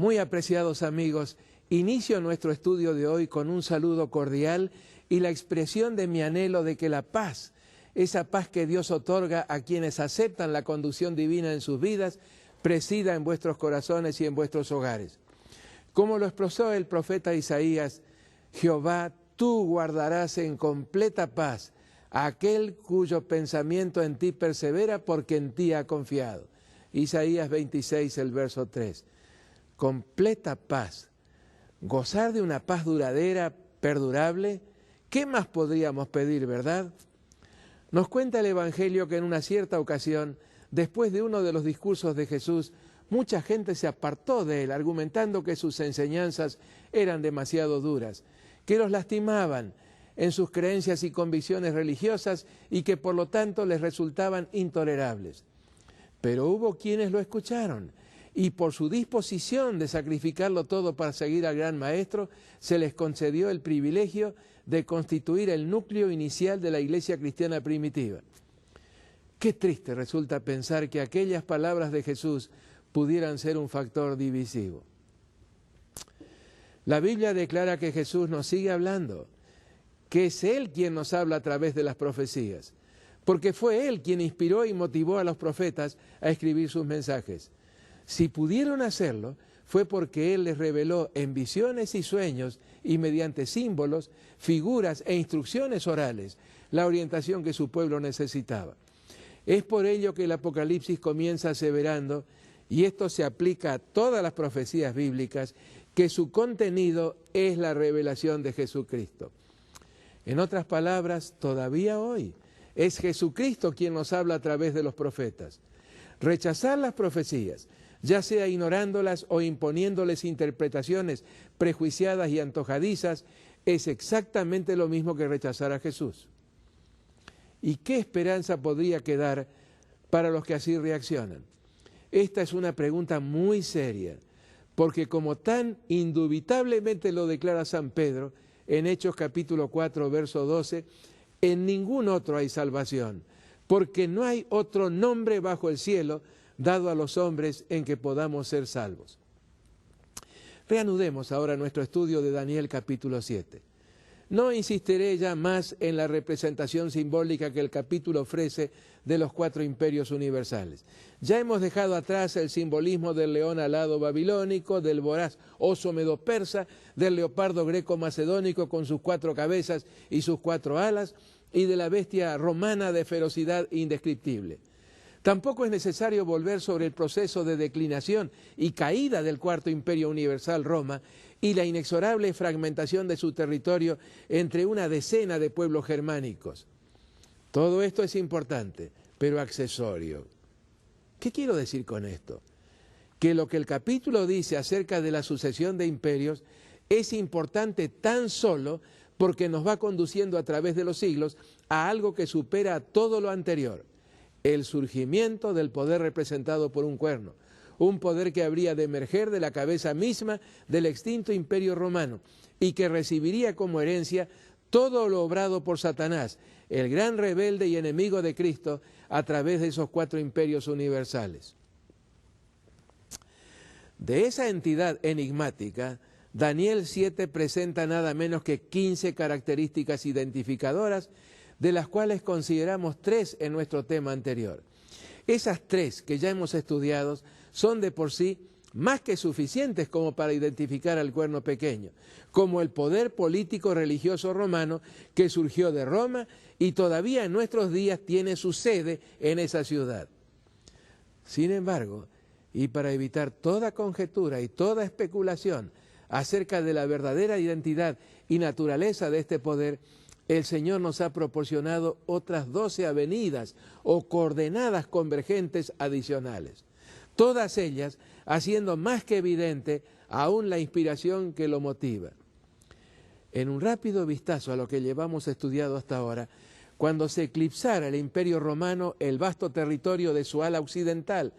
Muy apreciados amigos, inicio nuestro estudio de hoy con un saludo cordial y la expresión de mi anhelo de que la paz, esa paz que Dios otorga a quienes aceptan la conducción divina en sus vidas, presida en vuestros corazones y en vuestros hogares. Como lo expresó el profeta Isaías, Jehová, tú guardarás en completa paz a aquel cuyo pensamiento en ti persevera porque en ti ha confiado. Isaías 26, el verso 3. Completa paz. Gozar de una paz duradera, perdurable. ¿Qué más podríamos pedir, verdad? Nos cuenta el Evangelio que en una cierta ocasión, después de uno de los discursos de Jesús, mucha gente se apartó de él, argumentando que sus enseñanzas eran demasiado duras, que los lastimaban en sus creencias y convicciones religiosas y que por lo tanto les resultaban intolerables. Pero hubo quienes lo escucharon y por su disposición de sacrificarlo todo para seguir al gran maestro, se les concedió el privilegio de constituir el núcleo inicial de la iglesia cristiana primitiva. Qué triste resulta pensar que aquellas palabras de Jesús pudieran ser un factor divisivo. La Biblia declara que Jesús nos sigue hablando, que es Él quien nos habla a través de las profecías, porque fue Él quien inspiró y motivó a los profetas a escribir sus mensajes. Si pudieron hacerlo, fue porque Él les reveló en visiones y sueños y mediante símbolos, figuras e instrucciones orales la orientación que su pueblo necesitaba. Es por ello que el Apocalipsis comienza aseverando, y esto se aplica a todas las profecías bíblicas, que su contenido es la revelación de Jesucristo. En otras palabras, todavía hoy es Jesucristo quien nos habla a través de los profetas. Rechazar las profecías, ya sea ignorándolas o imponiéndoles interpretaciones prejuiciadas y antojadizas, es exactamente lo mismo que rechazar a Jesús. ¿Y qué esperanza podría quedar para los que así reaccionan? Esta es una pregunta muy seria, porque como tan indubitablemente lo declara San Pedro en Hechos capítulo 4, verso 12, en ningún otro hay salvación, porque no hay otro nombre bajo el cielo dado a los hombres en que podamos ser salvos. Reanudemos ahora nuestro estudio de Daniel capítulo 7. No insistiré ya más en la representación simbólica que el capítulo ofrece de los 4 imperios universales. Ya hemos dejado atrás el simbolismo del león alado babilónico, del voraz oso medo-persa, del leopardo greco-macedónico con sus 4 cabezas y sus 4 alas, y de la bestia romana de ferocidad indescriptible. Tampoco es necesario volver sobre el proceso de declinación y caída del 4 imperio universal Roma y la inexorable fragmentación de su territorio entre una decena de pueblos germánicos. Todo esto es importante, pero accesorio. ¿Qué quiero decir con esto? Que lo que el capítulo dice acerca de la sucesión de imperios es importante tan solo porque nos va conduciendo a través de los siglos a algo que supera a todo lo anterior. El surgimiento del poder representado por un cuerno, un poder que habría de emerger de la cabeza misma del extinto imperio romano y que recibiría como herencia todo lo obrado por Satanás, el gran rebelde y enemigo de Cristo, a través de esos 4 imperios universales. De esa entidad enigmática, Daniel 7 presenta nada menos que 15 características identificadoras, de las cuales consideramos 3 en nuestro tema anterior. Esas 3 que ya hemos estudiado son de por sí más que suficientes como para identificar al cuerno pequeño, como el poder político religioso romano que surgió de Roma y todavía en nuestros días tiene su sede en esa ciudad. Sin embargo, y para evitar toda conjetura y toda especulación acerca de la verdadera identidad y naturaleza de este poder, el Señor nos ha proporcionado otras 12 avenidas o coordenadas convergentes adicionales, todas ellas haciendo más que evidente aún la inspiración que lo motiva. En un rápido vistazo a lo que llevamos estudiado hasta ahora, cuando se eclipsara el Imperio Romano el vasto territorio de su ala occidental,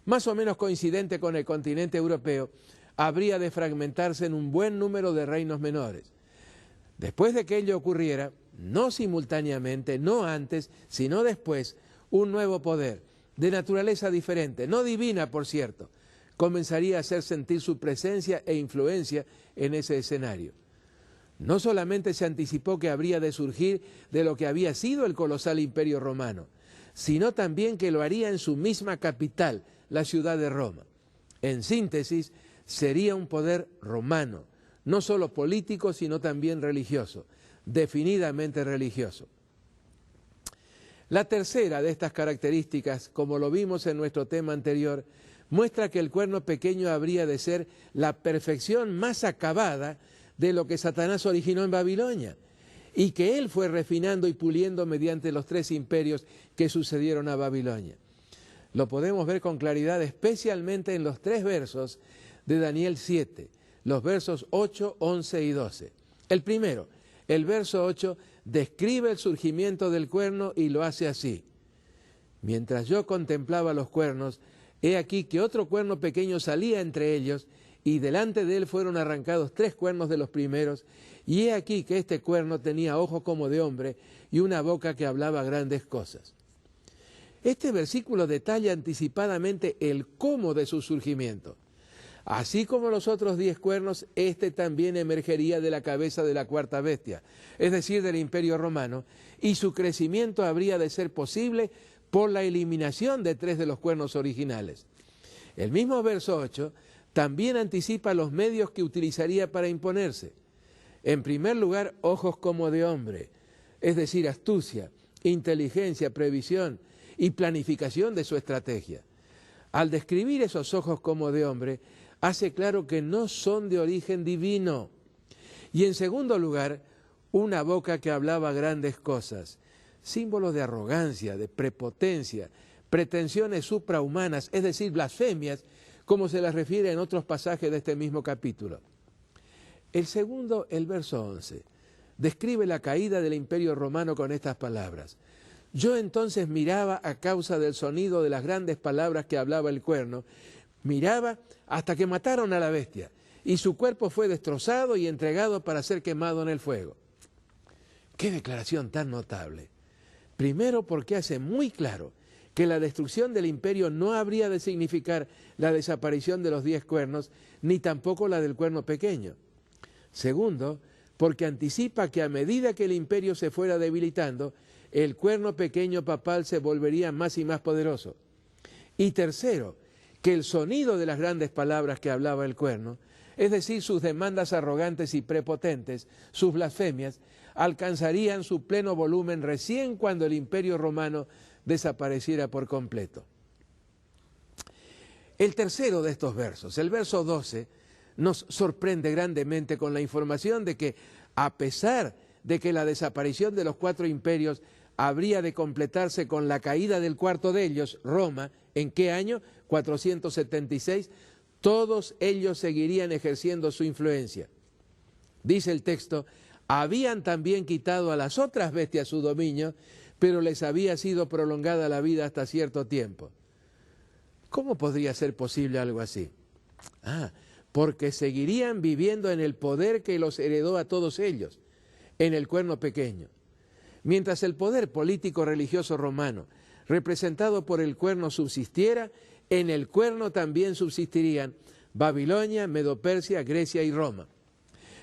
más o menos coincidente con el continente europeo, habría de fragmentarse en un buen número de reinos menores. Después de que ello ocurriera, no simultáneamente, no antes, sino después, un nuevo poder, de naturaleza diferente, no divina por cierto, comenzaría a hacer sentir su presencia e influencia en ese escenario. No solamente se anticipó que habría de surgir de lo que había sido el colosal imperio romano, sino también que lo haría en su misma capital, la ciudad de Roma. En síntesis, sería un poder romano, no solo político, sino también religioso, definidamente religioso. La tercera de estas características, como lo vimos en nuestro tema anterior, muestra que el cuerno pequeño habría de ser la perfección más acabada de lo que Satanás originó en Babilonia, y que él fue refinando y puliendo mediante los 3 imperios que sucedieron a Babilonia. Lo podemos ver con claridad, especialmente en los 3 versos de Daniel 7, los versos 8, 11 y 12. El primero, el verso 8, describe el surgimiento del cuerno y lo hace así: mientras yo contemplaba los cuernos, he aquí que otro cuerno pequeño salía entre ellos, y delante de él fueron arrancados 3 cuernos de los primeros, y he aquí que este cuerno tenía ojos como de hombre y una boca que hablaba grandes cosas. Este versículo detalla anticipadamente el cómo de su surgimiento. Así como los otros 10 cuernos, este también emergería de la cabeza de la cuarta bestia, es decir, del imperio romano, y su crecimiento habría de ser posible por la eliminación de 3 de los cuernos originales. El mismo verso 8 también anticipa los medios que utilizaría para imponerse. En primer lugar, ojos como de hombre, es decir, astucia, inteligencia, previsión y planificación de su estrategia. Al describir esos ojos como de hombre, hace claro que no son de origen divino. Y en segundo lugar, una boca que hablaba grandes cosas, símbolos de arrogancia, de prepotencia, pretensiones suprahumanas, es decir, blasfemias, como se las refiere en otros pasajes de este mismo capítulo. El segundo, el verso 11, describe la caída del imperio romano con estas palabras: yo entonces miraba a causa del sonido de las grandes palabras que hablaba el cuerno, miraba hasta que mataron a la bestia, y su cuerpo fue destrozado y entregado para ser quemado en el fuego. ¡Qué declaración tan notable! Primero, porque hace muy claro que la destrucción del imperio no habría de significar la desaparición de los 10 cuernos, ni tampoco la del cuerno pequeño. Segundo, porque anticipa que a medida que el imperio se fuera debilitando, el cuerno pequeño papal se volvería más y más poderoso. Y tercero, que el sonido de las grandes palabras que hablaba el cuerno, es decir, sus demandas arrogantes y prepotentes, sus blasfemias, alcanzarían su pleno volumen recién cuando el imperio romano desapareciera por completo. El tercero de estos versos, el verso 12, nos sorprende grandemente con la información de que, a pesar de que la desaparición de los 4 imperios habría de completarse con la caída del cuarto de ellos, Roma, ¿en qué año? 476, todos ellos seguirían ejerciendo su influencia. Dice el texto: habían también quitado a las otras bestias su dominio, pero les había sido prolongada la vida hasta cierto tiempo. ¿Cómo podría ser posible algo así? Porque seguirían viviendo en el poder que los heredó a todos ellos, en el cuerno pequeño. Mientras el poder político-religioso romano, representado por el cuerno, subsistiera, en el cuerno también subsistirían Babilonia, Medo-Persia, Grecia y Roma.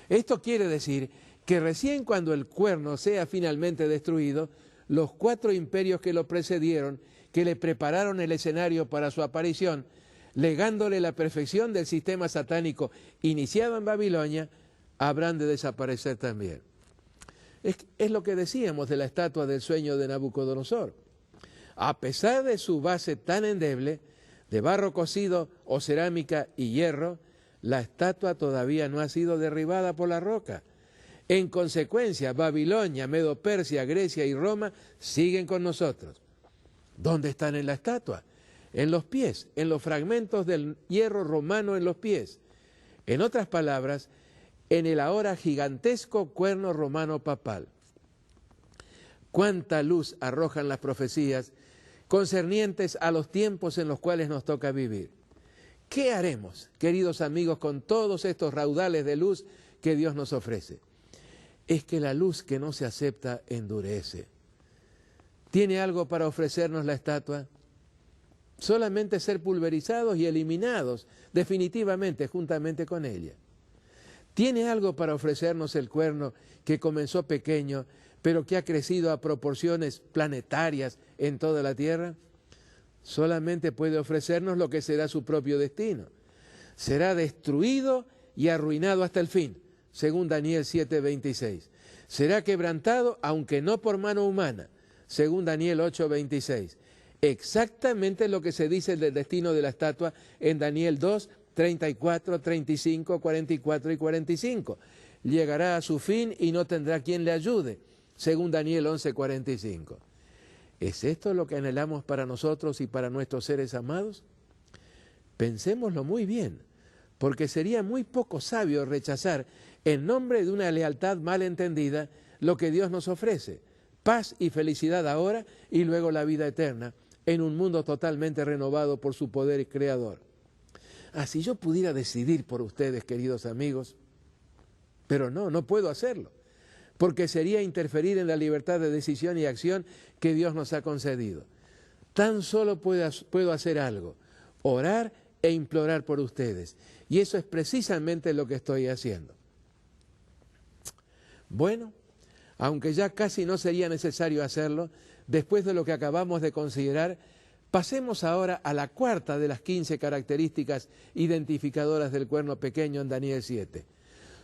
Esto quiere decir que recién cuando el cuerno sea finalmente destruido, los 4 imperios que lo precedieron, que le prepararon el escenario para su aparición, legándole la perfección del sistema satánico iniciado en Babilonia, habrán de desaparecer también. Es lo que decíamos de la estatua del sueño de Nabucodonosor. A pesar de su base tan endeble, de barro cocido o cerámica y hierro, la estatua todavía no ha sido derribada por la roca. En consecuencia, Babilonia, Medo-Persia, Grecia y Roma siguen con nosotros. ¿Dónde están en la estatua? En los pies, en los fragmentos del hierro romano en los pies. En otras palabras, en el ahora gigantesco cuerno romano papal. Cuánta luz arrojan las profecías concernientes a los tiempos en los cuales nos toca vivir. ¿Qué haremos, queridos amigos, con todos estos raudales de luz que Dios nos ofrece? Es que la luz que no se acepta endurece. ¿Tiene algo para ofrecernos la estatua? solamente ser pulverizados y eliminados definitivamente juntamente con ella. ¿Tiene algo para ofrecernos el cuerno que comenzó pequeño, pero que ha crecido a proporciones planetarias en toda la tierra? Solamente puede ofrecernos lo que será su propio destino. Será destruido y arruinado hasta el fin, según Daniel 7:26. Será quebrantado, aunque no por mano humana, según Daniel 8:26. Exactamente lo que se dice del destino de la estatua en Daniel 2:34, 35, 44 y 45. Llegará a su fin y no tendrá quien le ayude, según Daniel 11:45. ¿Es esto lo que anhelamos para nosotros y para nuestros seres amados? Pensémoslo muy bien, porque sería muy poco sabio rechazar, en nombre de una lealtad mal entendida, lo que Dios nos ofrece: paz y felicidad ahora y luego la vida eterna, en un mundo totalmente renovado por su poder creador. Si yo pudiera decidir por ustedes, queridos amigos, pero no puedo hacerlo, porque sería interferir en la libertad de decisión y acción que Dios nos ha concedido. Tan solo puedo hacer algo: orar e implorar por ustedes. Y eso es precisamente lo que estoy haciendo. Bueno, aunque ya casi no sería necesario hacerlo, después de lo que acabamos de considerar, pasemos ahora a la cuarta de las 15 características identificadoras del cuerno pequeño en Daniel 7.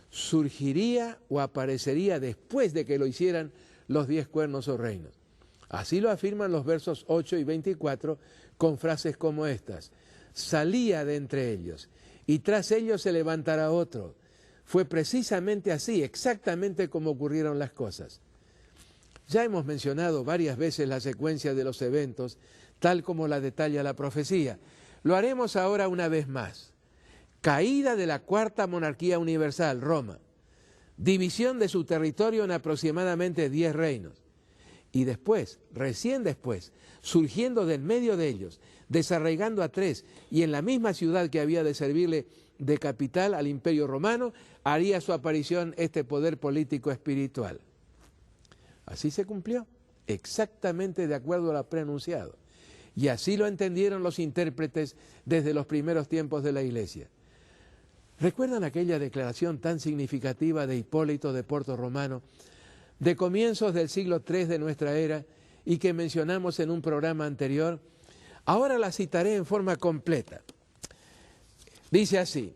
Surgiría o aparecería después de que lo hicieran los 10 cuernos o reinos. Así lo afirman los versos 8 y 24 con frases como estas: salía de entre ellos, y tras ellos se levantará otro. Fue precisamente así, exactamente como ocurrieron las cosas. Ya hemos mencionado varias veces la secuencia de los eventos, tal como la detalla la profecía. Lo haremos ahora una vez más. Caída de la cuarta monarquía universal, Roma. División de su territorio en aproximadamente 10 reinos. Y después, recién después, surgiendo del medio de ellos, desarraigando a 3, y en la misma ciudad que había de servirle de capital al Imperio Romano, haría su aparición este poder político espiritual. Así se cumplió, exactamente de acuerdo a lo preanunciado. Y así lo entendieron los intérpretes desde los primeros tiempos de la Iglesia. ¿Recuerdan aquella declaración tan significativa de Hipólito de Porto Romano, de comienzos del siglo III de nuestra era, y que mencionamos en un programa anterior? Ahora la citaré en forma completa. Dice así: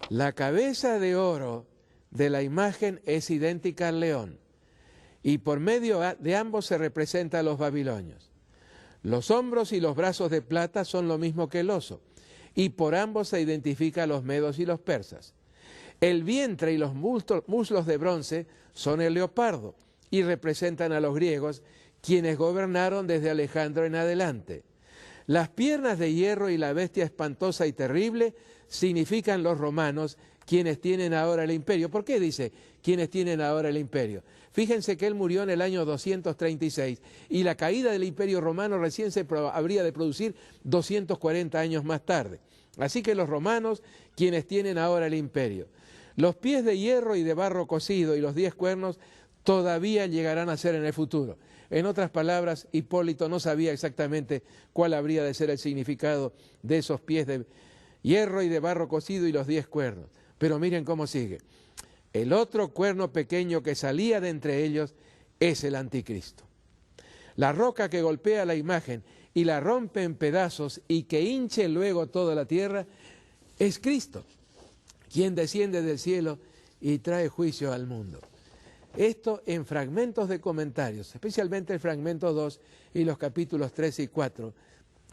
la cabeza de oro de la imagen es idéntica al león, y por medio de ambos se representa a los babilonios. Los hombros y los brazos de plata son lo mismo que el oso, y por ambos se identifica a los medos y los persas. El vientre y los muslos de bronce son el leopardo, y representan a los griegos, quienes gobernaron desde Alejandro en adelante. Las piernas de hierro y la bestia espantosa y terrible significan los romanos, quienes tienen ahora el imperio. ¿Por qué dice quienes tienen ahora el imperio? Fíjense que él murió en el año 236 y la caída del imperio romano recién se habría de producir 240 años más tarde. Así que los romanos, quienes tienen ahora el imperio. Los pies de hierro y de barro cocido y los 10 cuernos todavía llegarán a ser en el futuro. En otras palabras, Hipólito no sabía exactamente cuál habría de ser el significado de esos pies de hierro y de barro cocido y los 10 cuernos. Pero miren cómo sigue. El otro cuerno pequeño que salía de entre ellos es el anticristo. La roca que golpea la imagen y la rompe en pedazos y que hinche luego toda la tierra es Cristo, quien desciende del cielo y trae juicio al mundo. Esto en fragmentos de comentarios, especialmente el fragmento 2 y los capítulos 3 y 4,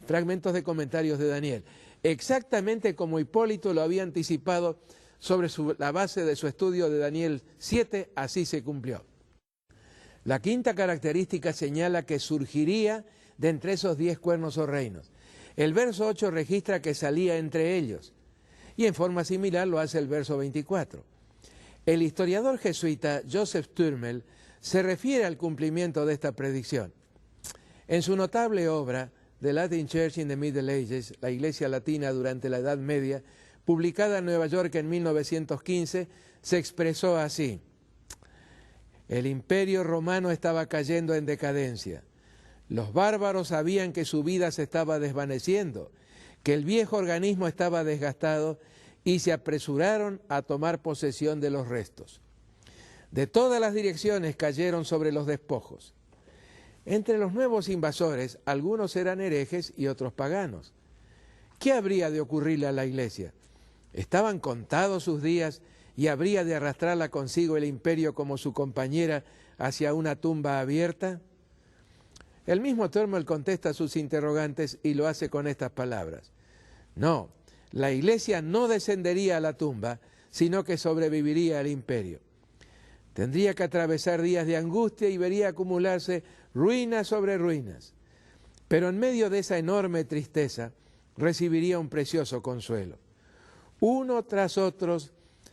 fragmentos de comentarios de Daniel, exactamente como Hipólito lo había anticipado sobre la base de su estudio de Daniel 7, así se cumplió. La quinta característica señala que surgiría de entre esos 10 cuernos o reinos. El verso 8 registra que salía entre ellos, y en forma similar lo hace el verso 24. El historiador jesuita Joseph Turmel se refiere al cumplimiento de esta predicción. En su notable obra, The Latin Church in the Middle Ages, la Iglesia Latina durante la Edad Media, publicada en Nueva York en 1915, se expresó así: el imperio romano estaba cayendo en decadencia. Los bárbaros sabían que su vida se estaba desvaneciendo, que el viejo organismo estaba desgastado y se apresuraron a tomar posesión de los restos. De todas las direcciones cayeron sobre los despojos. Entre los nuevos invasores, algunos eran herejes y otros paganos. ¿Qué habría de ocurrirle a la Iglesia? ¿Estaban contados sus días y habría de arrastrarla consigo el imperio como su compañera hacia una tumba abierta? El mismo Thurmell contesta a sus interrogantes y lo hace con estas palabras. No, la Iglesia no descendería a la tumba, sino que sobreviviría al imperio. Tendría que atravesar días de angustia y vería acumularse ruinas sobre ruinas. Pero en medio de esa enorme tristeza recibiría un precioso consuelo. Uno tras otro,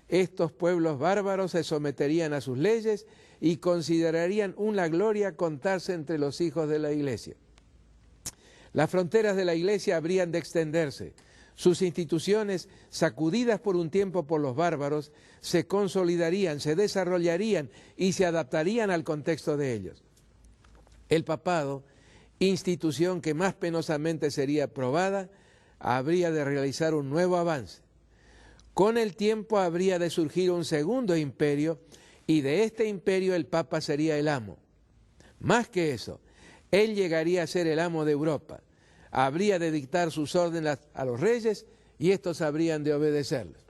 estos pueblos bárbaros se someterían a sus leyes y considerarían una gloria contarse entre los hijos de la Iglesia. Las fronteras de la Iglesia habrían de extenderse. Sus instituciones, sacudidas por un tiempo por los bárbaros, se consolidarían, se desarrollarían y se adaptarían al contexto de ellos. El papado, institución que más penosamente sería probada, habría de realizar un nuevo avance. Con el tiempo habría de surgir un segundo imperio y de este imperio el Papa sería el amo. Más que eso, él llegaría a ser el amo de Europa. Habría de dictar sus órdenes a los reyes y estos habrían de obedecerles.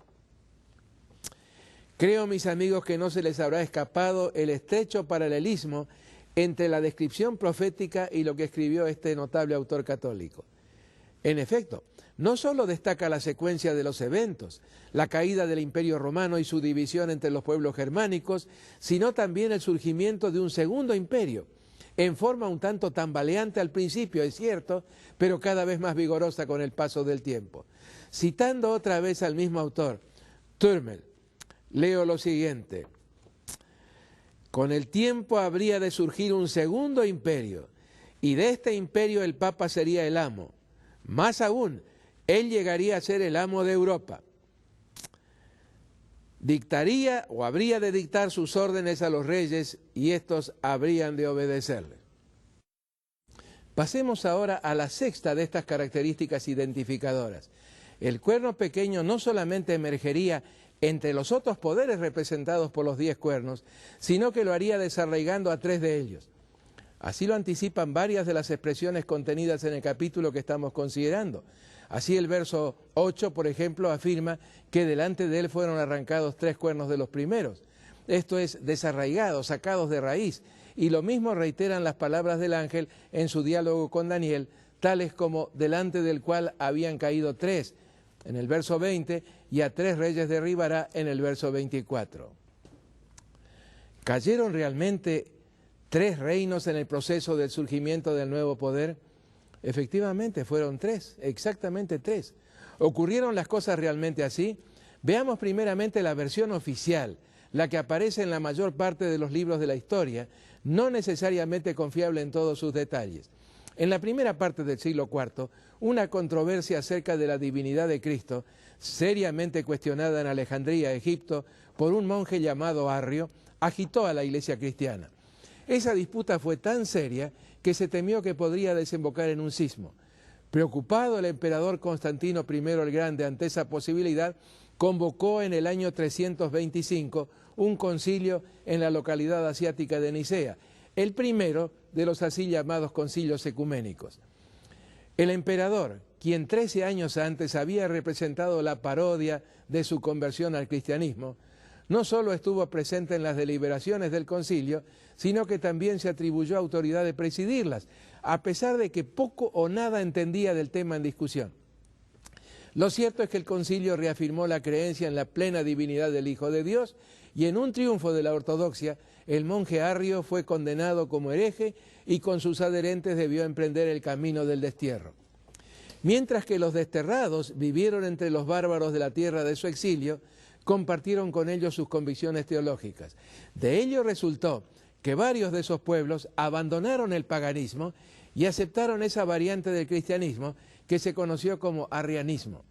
Creo, mis amigos, que no se les habrá escapado el estrecho paralelismo entre la descripción profética y lo que escribió este notable autor católico. En efecto, no solo destaca la secuencia de los eventos, la caída del Imperio Romano y su división entre los pueblos germánicos, sino también el surgimiento de un segundo imperio, en forma un tanto tambaleante al principio, es cierto, pero cada vez más vigorosa con el paso del tiempo. Citando otra vez al mismo autor, Thurmell, leo lo siguiente. Con el tiempo habría de surgir un segundo imperio, y de este imperio el Papa sería el amo. Más aún, él llegaría a ser el amo de Europa. Dictaría o habría de dictar sus órdenes a los reyes y estos habrían de obedecerle. Pasemos ahora a la sexta de estas características identificadoras. El cuerno pequeño no solamente emergería entre los otros poderes representados por los 10 cuernos, sino que lo haría desarraigando a 3 de ellos. Así lo anticipan varias de las expresiones contenidas en el capítulo que estamos considerando. Así el verso 8, por ejemplo, afirma que delante de él fueron arrancados 3 cuernos de los primeros. Esto es, desarraigados, sacados de raíz. Y lo mismo reiteran las palabras del ángel en su diálogo con Daniel, tales como delante del cual habían caído 3, en el verso 20, y a 3 reyes derribará en el verso 24. ¿Cayeron realmente 3 reinos en el proceso del surgimiento del nuevo poder? Efectivamente, fueron 3, exactamente 3. ¿Ocurrieron las cosas realmente así? Veamos primeramente la versión oficial, la que aparece en la mayor parte de los libros de la historia, no necesariamente confiable en todos sus detalles. En la primera parte del siglo IV, una controversia acerca de la divinidad de Cristo, seriamente cuestionada en Alejandría, Egipto, por un monje llamado Arrio, agitó a la iglesia cristiana. Esa disputa fue tan seria que se temió que podría desembocar en un cisma. Preocupado, el emperador Constantino I el Grande ante esa posibilidad, convocó en el año 325 un concilio en la localidad asiática de Nicea, el primero de los así llamados concilios ecuménicos. El emperador, quien 13 años antes había representado la parodia de su conversión al cristianismo, no solo estuvo presente en las deliberaciones del concilio, sino que también se atribuyó autoridad de presidirlas, a pesar de que poco o nada entendía del tema en discusión. Lo cierto es que el concilio reafirmó la creencia en la plena divinidad del Hijo de Dios y en un triunfo de la ortodoxia, el monje Arrio fue condenado como hereje y con sus adherentes debió emprender el camino del destierro. Mientras que los desterrados vivieron entre los bárbaros de la tierra de su exilio, compartieron con ellos sus convicciones teológicas. De ello resultó que varios de esos pueblos abandonaron el paganismo y aceptaron esa variante del cristianismo que se conoció como arrianismo.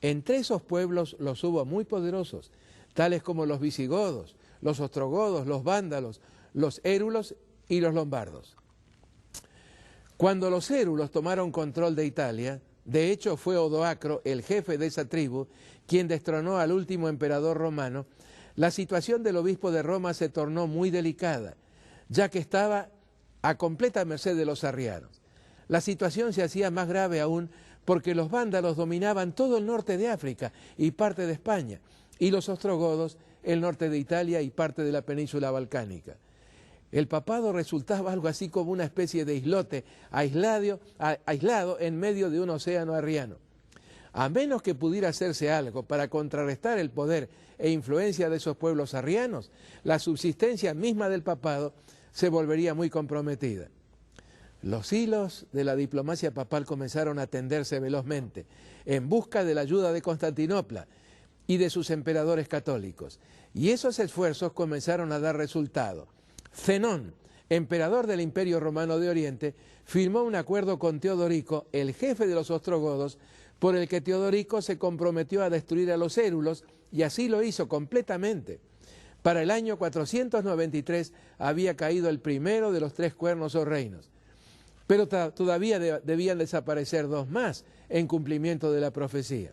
Entre esos pueblos los hubo muy poderosos, tales como los visigodos, los ostrogodos, los vándalos, los érulos y los lombardos. Cuando los érulos tomaron control de Italia, de hecho fue Odoacro, el jefe de esa tribu, quien destronó al último emperador romano, la situación del obispo de Roma se tornó muy delicada, ya que estaba a completa merced de los arrianos. La situación se hacía más grave aún porque los vándalos dominaban todo el norte de África y parte de España, y los ostrogodos el norte de Italia y parte de la península balcánica. El papado resultaba algo así como una especie de islote aislado en medio de un océano arriano. A menos que pudiera hacerse algo para contrarrestar el poder e influencia de esos pueblos arrianos, la subsistencia misma del papado se volvería muy comprometida. Los hilos de la diplomacia papal comenzaron a tenderse velozmente en busca de la ayuda de Constantinopla y de sus emperadores católicos, y esos esfuerzos comenzaron a dar resultado. Zenón, emperador del Imperio Romano de Oriente, firmó un acuerdo con Teodorico, el jefe de los ostrogodos, por el que Teodorico se comprometió a destruir a los érulos, y así lo hizo completamente. Para el año 493 había caído el primero de los 3 cuernos o reinos, pero todavía debían desaparecer 2 más en cumplimiento de la profecía.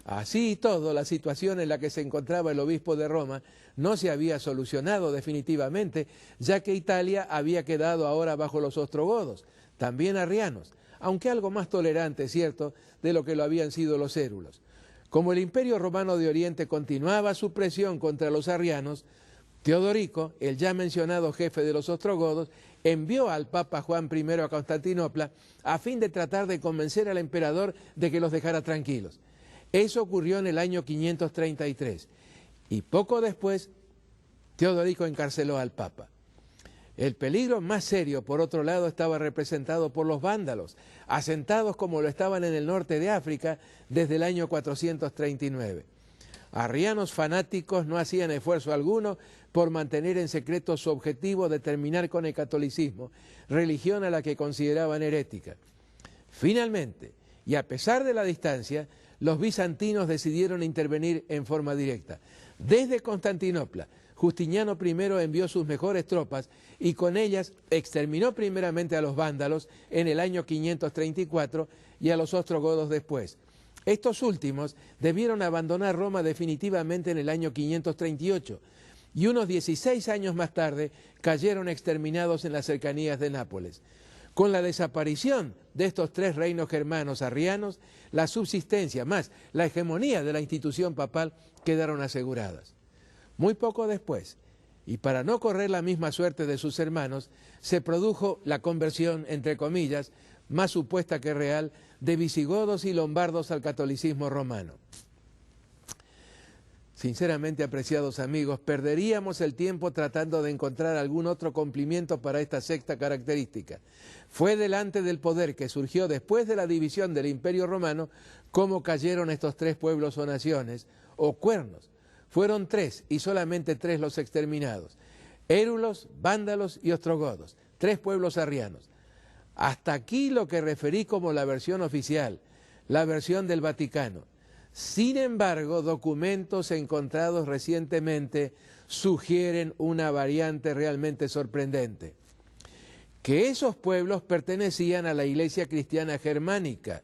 Así y todo, la situación en la que se encontraba el obispo de Roma no se había solucionado definitivamente, ya que Italia había quedado ahora bajo los ostrogodos, también arrianos, aunque algo más tolerante, cierto, de lo que lo habían sido los érulos. Como el Imperio Romano de Oriente continuaba su presión contra los arrianos, Teodorico, el ya mencionado jefe de los ostrogodos, envió al Papa Juan I a Constantinopla a fin de tratar de convencer al emperador de que los dejara tranquilos. Eso ocurrió en el año 533 y poco después Teodorico encarceló al Papa. El peligro más serio, por otro lado, estaba representado por los vándalos, asentados como lo estaban en el norte de África desde el año 439. Arrianos fanáticos no hacían esfuerzo alguno por mantener en secreto su objetivo de terminar con el catolicismo, religión a la que consideraban herética. Finalmente, y a pesar de la distancia, los bizantinos decidieron intervenir en forma directa. Desde Constantinopla, Justiniano I envió sus mejores tropas y con ellas exterminó primeramente a los vándalos en el año 534 y a los ostrogodos después. Estos últimos debieron abandonar Roma definitivamente en el año 538 y unos 16 años más tarde cayeron exterminados en las cercanías de Nápoles. Con la desaparición de estos 3 reinos germanos arrianos, la subsistencia más la hegemonía de la institución papal quedaron aseguradas. Muy poco después, y para no correr la misma suerte de sus hermanos, se produjo la conversión, entre comillas, más supuesta que real, de visigodos y lombardos al catolicismo romano. Sinceramente, apreciados amigos, perderíamos el tiempo tratando de encontrar algún otro cumplimiento para esta sexta característica. Fue delante del poder que surgió después de la división del Imperio Romano cómo cayeron estos 3 pueblos o naciones, o cuernos. Fueron 3 y solamente 3 los exterminados: érulos, vándalos y ostrogodos, 3 pueblos arrianos. Hasta aquí lo que referí como la versión oficial, la versión del Vaticano. Sin embargo, documentos encontrados recientemente sugieren una variante realmente sorprendente: que esos pueblos pertenecían a la Iglesia cristiana germánica,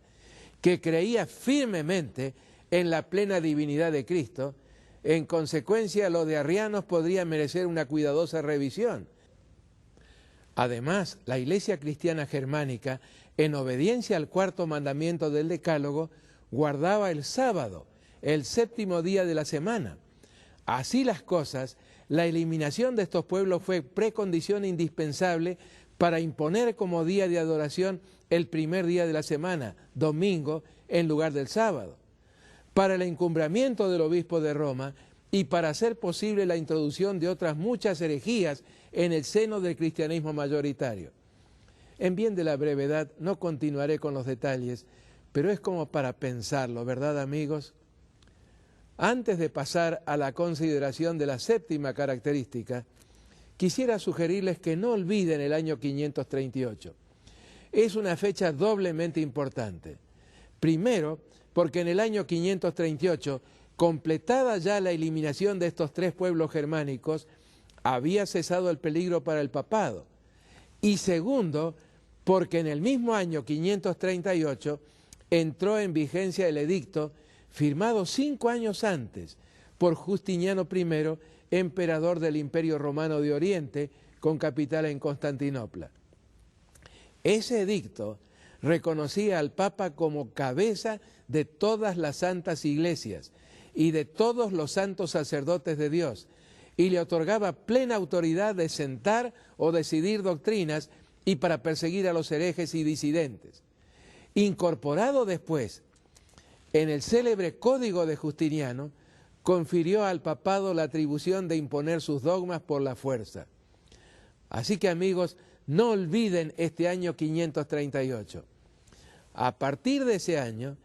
que creía firmemente en la plena divinidad de Cristo. En consecuencia, lo de arrianos podría merecer una cuidadosa revisión. Además, la Iglesia cristiana germánica, en obediencia al 4º mandamiento del Decálogo, guardaba el sábado, el 7º día de la semana. Así las cosas, la eliminación de estos pueblos fue precondición indispensable para imponer como día de adoración el primer día de la semana, domingo, en lugar del sábado. Para el encumbramiento del obispo de Roma y para hacer posible la introducción de otras muchas herejías en el seno del cristianismo mayoritario. En bien de la brevedad, no continuaré con los detalles, pero es como para pensarlo, ¿verdad, amigos? Antes de pasar a la consideración de la 7ª característica, quisiera sugerirles que no olviden el año 538. Es una fecha doblemente importante. Primero, porque en el año 538, completada ya la eliminación de estos 3 pueblos germánicos, había cesado el peligro para el papado. Y segundo, porque en el mismo año 538 entró en vigencia el edicto firmado 5 años antes por Justiniano I, emperador del Imperio Romano de Oriente, con capital en Constantinopla. Ese edicto reconocía al Papa como cabeza de todas las santas iglesias y de todos los santos sacerdotes de Dios, y le otorgaba plena autoridad de sentar o decidir doctrinas y para perseguir a los herejes y disidentes. Incorporado después en el célebre Código de Justiniano, confirió al papado la atribución de imponer sus dogmas por la fuerza. Así que, amigos, no olviden este año 538. A partir de ese año,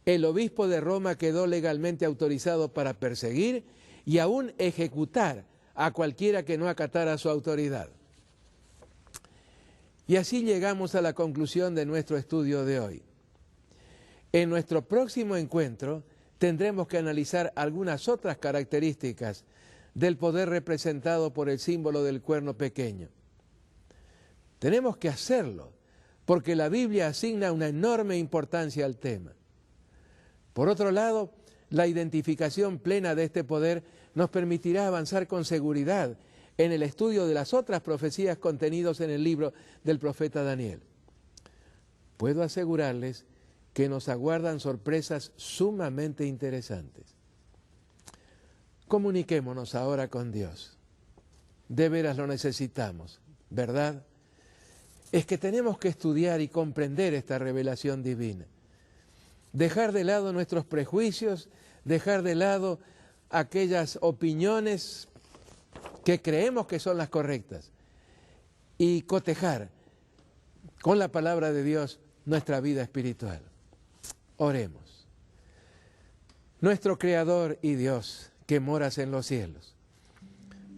el obispo de Roma quedó legalmente autorizado para perseguir y aún ejecutar a cualquiera que no acatara su autoridad. Y así llegamos a la conclusión de nuestro estudio de hoy. En nuestro próximo encuentro tendremos que analizar algunas otras características del poder representado por el símbolo del cuerno pequeño. Tenemos que hacerlo porque la Biblia asigna una enorme importancia al tema. Por otro lado, la identificación plena de este poder nos permitirá avanzar con seguridad en el estudio de las otras profecías contenidas en el libro del profeta Daniel. Puedo asegurarles que nos aguardan sorpresas sumamente interesantes. Comuniquémonos ahora con Dios. De veras lo necesitamos, ¿verdad? Es que tenemos que estudiar y comprender esta revelación divina. Dejar de lado nuestros prejuicios, dejar de lado aquellas opiniones que creemos que son las correctas y cotejar con la palabra de Dios nuestra vida espiritual. Oremos. Nuestro Creador y Dios, que moras en los cielos,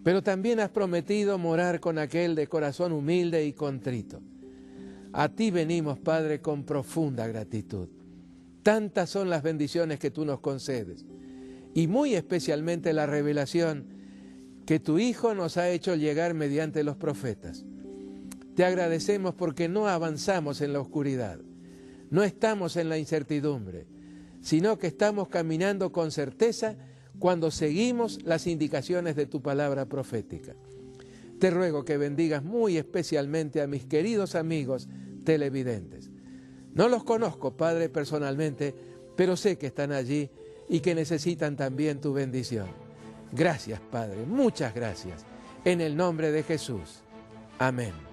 pero también has prometido morar con aquel de corazón humilde y contrito. A ti venimos, Padre, con profunda gratitud. Tantas son las bendiciones que tú nos concedes, y muy especialmente la revelación que tu Hijo nos ha hecho llegar mediante los profetas. Te agradecemos porque no avanzamos en la oscuridad, no estamos en la incertidumbre, sino que estamos caminando con certeza cuando seguimos las indicaciones de tu palabra profética. Te ruego que bendigas muy especialmente a mis queridos amigos televidentes. No los conozco, Padre, personalmente, pero sé que están allí y que necesitan también tu bendición. Gracias, Padre, muchas gracias. En el nombre de Jesús. Amén.